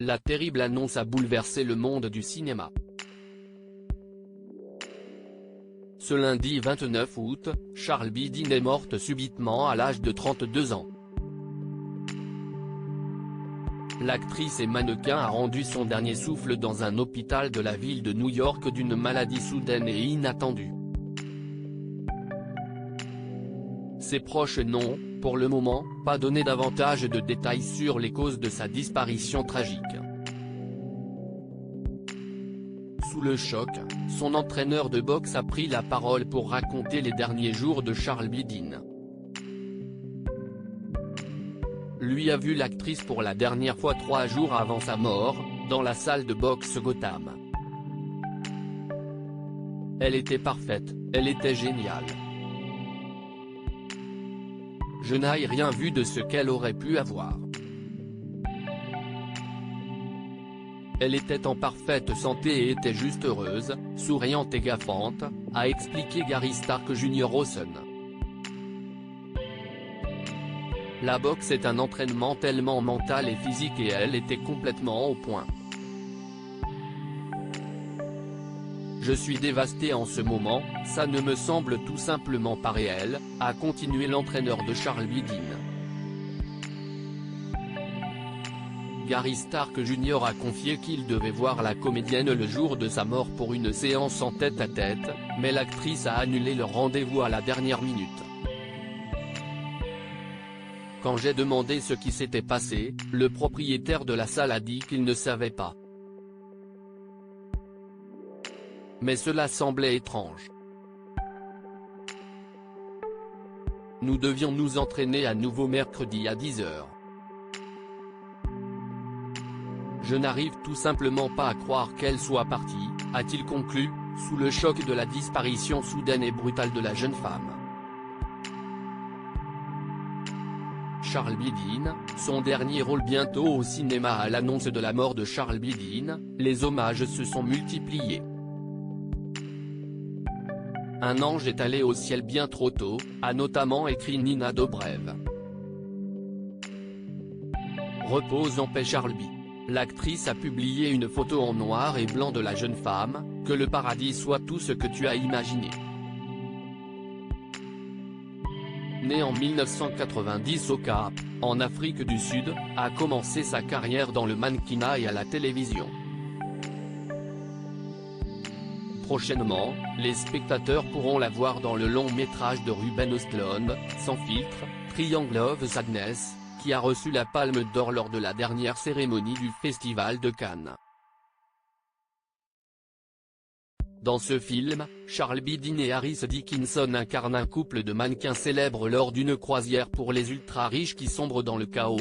La terrible annonce a bouleversé le monde du cinéma. Ce lundi 29 août, Charles Bidin est morte subitement à l'âge de 32 ans. L'actrice et mannequin a rendu son dernier souffle dans un hôpital de la ville de New York d'une maladie soudaine et inattendue. Ses proches n'ont, pour le moment, pas donné davantage de détails sur les causes de sa disparition tragique. Sous le choc, son entraîneur de boxe a pris la parole pour raconter les derniers jours de Charles Bidin. Lui a vu l'actrice pour la dernière fois 3 jours avant sa mort, dans la salle de boxe Gotham. Elle était parfaite, elle était géniale. Je n'ai rien vu de ce qu'elle aurait pu avoir. Elle était en parfaite santé et était juste heureuse, souriante et gaffante, a expliqué Gary Stark Jr. Rawson. La boxe est un entraînement tellement mental et physique et elle était complètement au point. Je suis dévasté en ce moment, ça ne me semble tout simplement pas réel, a continué l'entraîneur de Charles Bidin. Gary Stark Jr. a confié qu'il devait voir la comédienne le jour de sa mort pour une séance en tête-à-tête, mais l'actrice a annulé leur rendez-vous à la dernière minute. Quand j'ai demandé ce qui s'était passé, le propriétaire de la salle a dit qu'il ne savait pas. Mais cela semblait étrange. Nous devions nous entraîner à nouveau mercredi à 10 h. Je n'arrive tout simplement pas à croire qu'elle soit partie, a-t-il conclu, sous le choc de la disparition soudaine et brutale de la jeune femme. Charles Bidin, son dernier rôle bientôt au cinéma à l'annonce de la mort de Charles Bidin, les hommages se sont multipliés. Un ange est allé au ciel bien trop tôt, a notamment écrit Nina Dobrev. Repose en paix Charles B. L'actrice a publié une photo en noir et blanc de la jeune femme, que le paradis soit tout ce que tu as imaginé. Née en 1990 au Cap, en Afrique du Sud, a commencé sa carrière dans le mannequinat et à la télévision. Prochainement, les spectateurs pourront la voir dans le long-métrage de Ruben Östlund, Sans filtre, Triangle of Sadness, qui a reçu la Palme d'Or lors de la dernière cérémonie du Festival de Cannes. Dans ce film, Charles Bidin et Harris Dickinson incarnent un couple de mannequins célèbres lors d'une croisière pour les ultra-riches qui sombrent dans le chaos.